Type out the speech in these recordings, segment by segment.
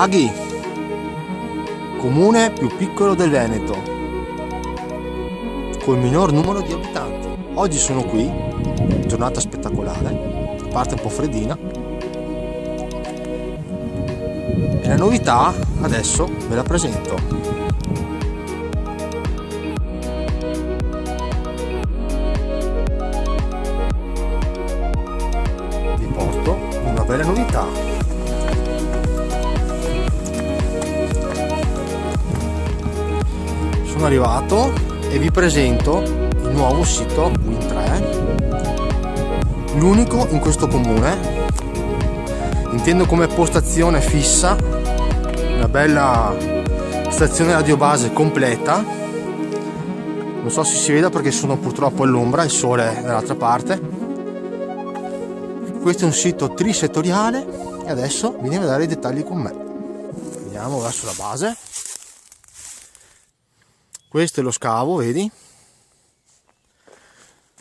Laghi, comune più piccolo del Veneto, col minor numero di abitanti. Oggi sono qui, giornata spettacolare, a parte un po' freddina. E la novità adesso ve la presento. Vi porto una bella novità. Sono arrivato e vi presento il nuovo sito Wind3, l'unico in questo comune. Intendo come postazione fissa, una bella stazione radiobase completa. Non so se si veda perché sono purtroppo all'ombra, il sole è dall'altra parte. Questo è un sito trisettoriale e adesso vi devo dare i dettagli con me. Andiamo verso la base. Questo è lo scavo, vedi?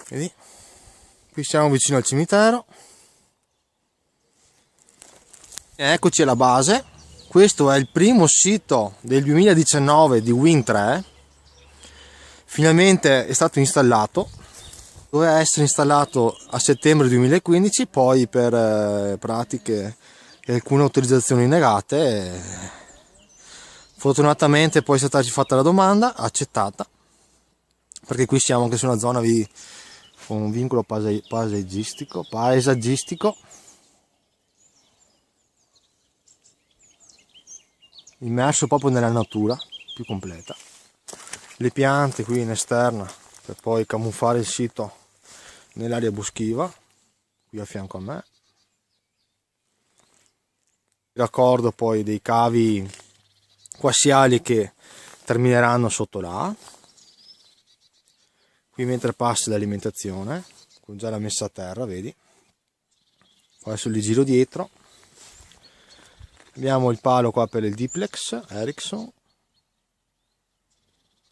Vedi? Qui siamo vicino al cimitero. E eccoci alla base. Questo è il primo sito del 2019 di Wind3. Finalmente è stato installato. Doveva essere installato a settembre 2015, poi per pratiche e alcune autorizzazioni negate, fortunatamente poi è stata fatta la domanda, accettata, perché qui siamo anche su una zona con un vincolo paesaggistico, immerso proprio nella natura più completa. Le piante qui in esterna per poi camuffare il sito nell'area boschiva, qui a fianco a me. Il raccordo poi dei cavi quassiali che termineranno sotto là. Qui mentre passa l'alimentazione, con già la messa a terra, vedi? Adesso li giro dietro. Abbiamo il palo qua per il duplex Ericsson,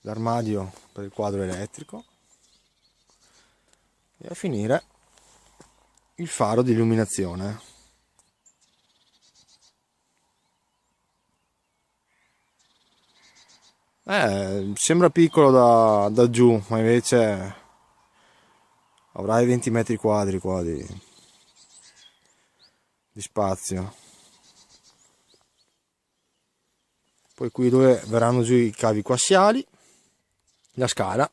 l'armadio per il quadro elettrico e a finire il faro di illuminazione. Sembra piccolo da giù, ma invece avrai 20 metri quadri qua di spazio. Poi qui dove verranno giù i cavi quassiali, la scala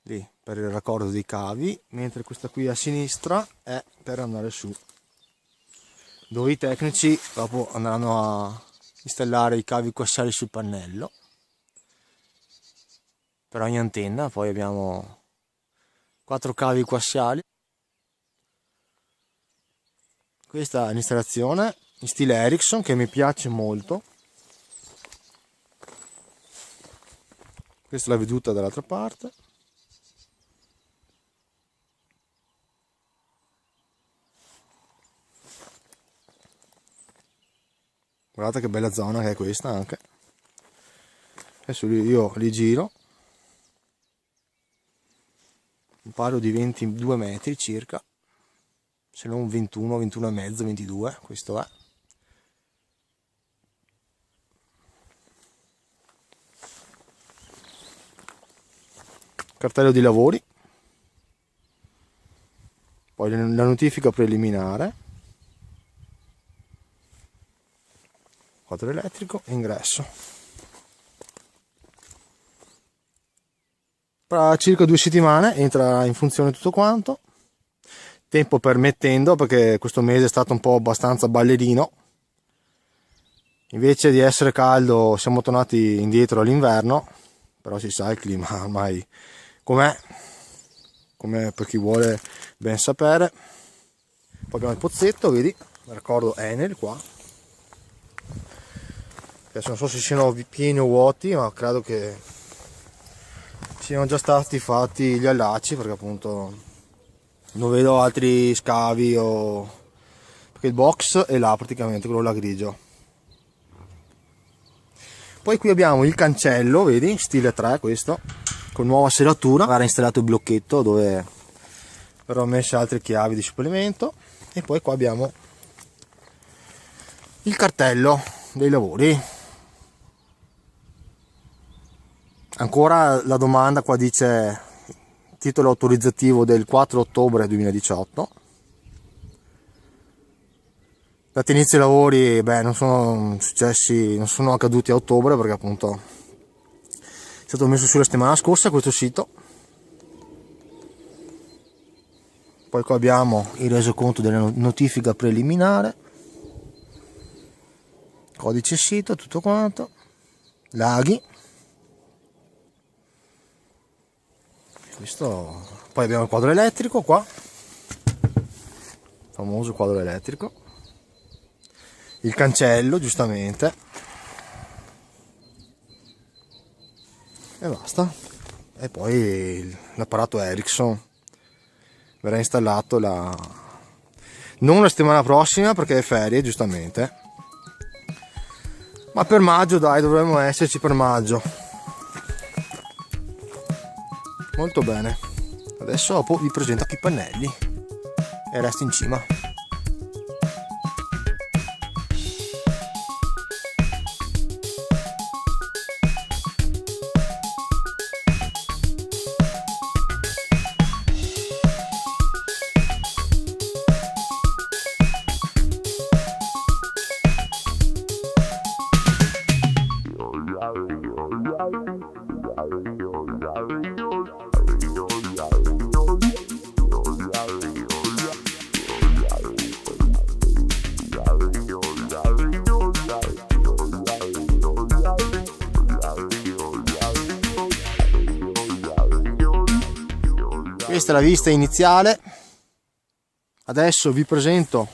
lì per il raccordo dei cavi, mentre questa qui a sinistra è per andare su, dove i tecnici dopo andranno a installare i cavi quassiali sul pannello per ogni antenna. Poi abbiamo 4 cavi quassiali. Questa è l'installazione in stile Ericsson che mi piace molto. Questa è la veduta dall'altra parte. Guardate che bella zona che è questa anche. Adesso io li giro. Un palo di 22 metri circa, se non 21, 21 e mezzo, 22, questo è. Cartello di lavori. Poi la notifica preliminare. Quadro elettrico, ingresso. Tra circa 2 settimane entra in funzione tutto quanto, tempo permettendo, perché questo mese è stato un po' abbastanza ballerino. Invece di essere caldo siamo tornati indietro all'inverno, però si sa il clima ormai com'è, come per chi vuole ben sapere. Poi abbiamo il pozzetto, vedi, raccordo Enel qua. Adesso non so se siano pieni o vuoti, ma credo che siano già stati fatti gli allacci, perché appunto non vedo altri scavi perché il box è là praticamente, quello là grigio. Poi qui abbiamo il cancello, vedi, stile 3 questo, con nuova serratura. Era installato il blocchetto dove verranno messe altre chiavi di supplemento. E poi qua abbiamo il cartello dei lavori. Ancora la domanda qua dice titolo autorizzativo del 4 ottobre 2018. Data inizio ai lavori, non sono successi, non sono accaduti a ottobre, perché appunto è stato messo sulla settimana scorsa questo sito. Poi qua abbiamo il resoconto della notifica preliminare, codice sito, tutto quanto, laghi. Questo. Poi abbiamo il quadro elettrico qua, famoso quadro elettrico, il cancello giustamente, e basta. E poi l'apparato Ericsson verrà installato non la settimana prossima perché è ferie giustamente, ma per maggio, dai, dovremmo esserci per maggio. Molto bene. Adesso vi presento anche i pannelli e resto in cima. Questa è la vista iniziale. Adesso vi presento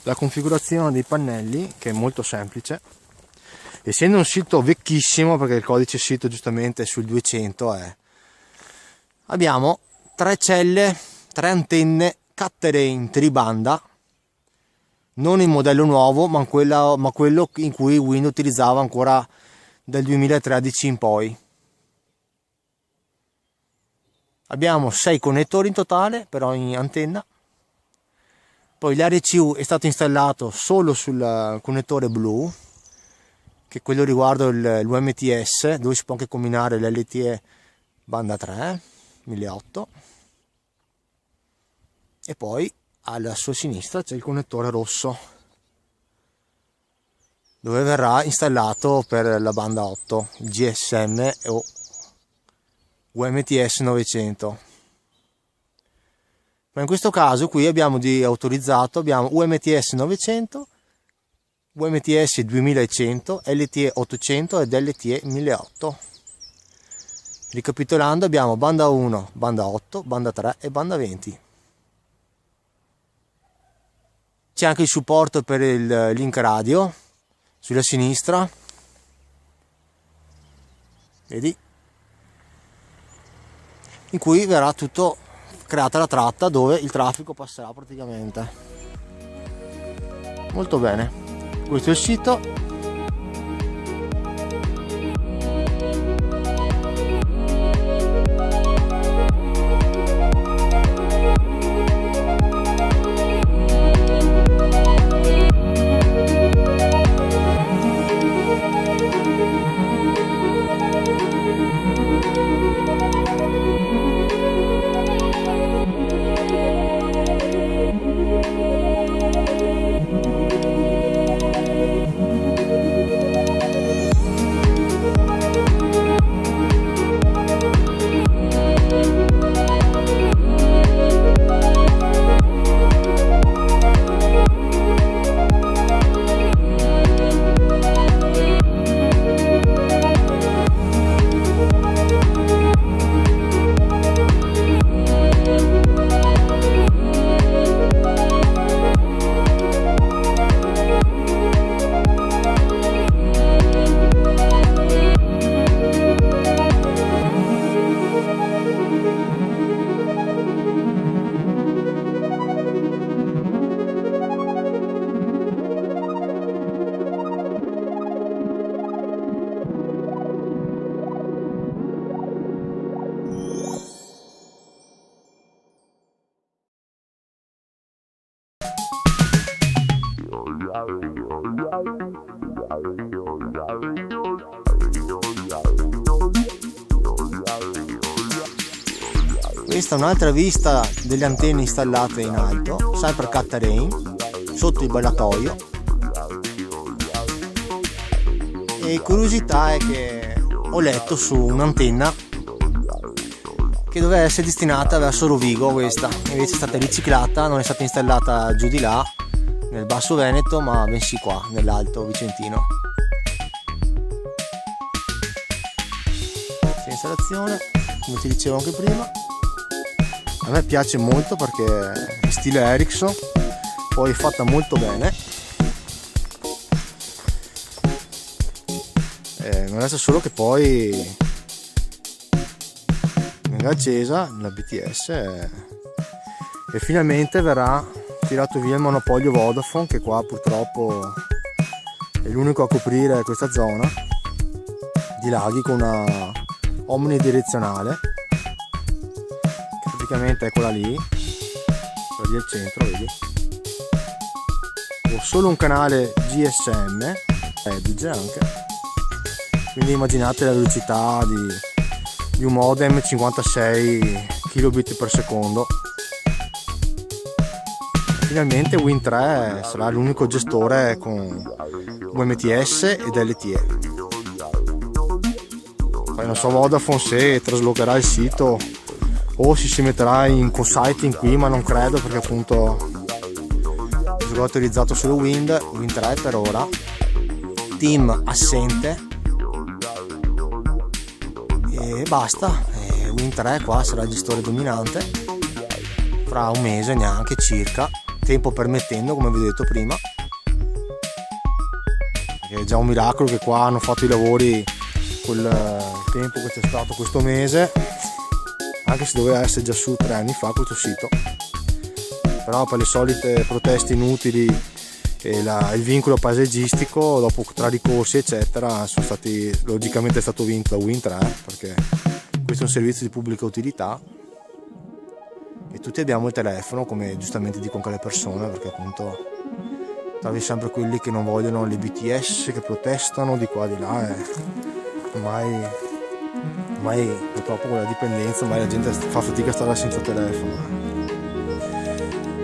la configurazione dei pannelli, che è molto semplice. Essendo un sito vecchissimo, perché il codice sito giustamente è sul 200, abbiamo 3 celle, 3 antenne Caterham tribanda, non il modello nuovo, ma quello in cui Wind utilizzava ancora dal 2013 in poi. Abbiamo 6 connettori in totale per ogni antenna. Poi l'RCU è stato installato solo sul connettore blu, che è quello riguardo l'UMTS, dove si può anche combinare l'LTE banda 3 1008. E poi alla sua sinistra c'è il connettore rosso, dove verrà installato per la banda 8 il GSM o UMTS 900. Ma in questo caso qui abbiamo autorizzato UMTS 900, UMTS 2100, LTE 800 ed LTE 1008. Ricapitolando, abbiamo banda 1, banda 8, banda 3 e banda 20. C'è anche il supporto per il link radio sulla sinistra, vedi, in cui verrà tutto creata la tratta dove il traffico passerà praticamente. Molto bene, questo è il sito. Questa è un'altra vista delle antenne installate in alto, sempre Cat Terrain, sotto il ballatoio. E curiosità è che ho letto su un'antenna che doveva essere destinata verso Rovigo, questa invece è stata riciclata, non è stata installata giù di là nel basso Veneto, ma bensì qua nell'alto vicentino. Questa installazione, come ti dicevo anche prima, a me piace molto perché è stile Ericsson, poi è fatta molto bene. Non resta solo che poi venga accesa la BTS e finalmente verrà tirato via il monopolio Vodafone, che qua purtroppo è l'unico a coprire questa zona di laghi con una omnidirezionale, che praticamente è quella lì al centro, vedi? Ho solo un canale GSM, Edge anche, quindi immaginate la velocità di un modem 56 kbit per secondo. Finalmente Win3 sarà l'unico gestore con UMTS ed LTE. Poi non so Vodafone se traslocherà il sito o si metterà in co-siting qui, ma non credo, perché appunto il gioco è autorizzato solo Win3 per ora. Team assente e basta. Win3 qua sarà il gestore dominante fra un mese neanche circa, tempo permettendo, come vi ho detto prima. È già un miracolo che qua hanno fatto i lavori quel tempo che c'è stato questo mese, anche se doveva essere già su 3 anni fa questo sito, però per le solite proteste inutili e il vincolo paesaggistico, dopo 3 ricorsi eccetera, sono stati, logicamente è stato vinto da Win3, perché questo è un servizio di pubblica utilità e tutti abbiamo il telefono, come giustamente dicono anche le persone, perché appunto trovi sempre quelli che non vogliono le BTS, che protestano di qua di là, e ormai purtroppo con la dipendenza ormai la gente fa fatica a stare senza telefono.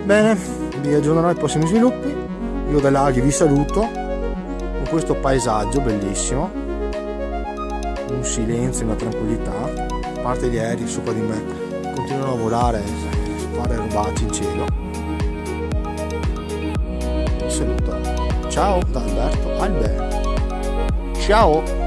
Bene, vi aggiornerò ai prossimi sviluppi. Io da Laghi vi saluto con questo paesaggio bellissimo, un silenzio, una tranquillità, a parte gli aerei sopra di me continuano a volare, fare rubacci in cielo. Vi saluto, ciao da Alberto Albert, ciao.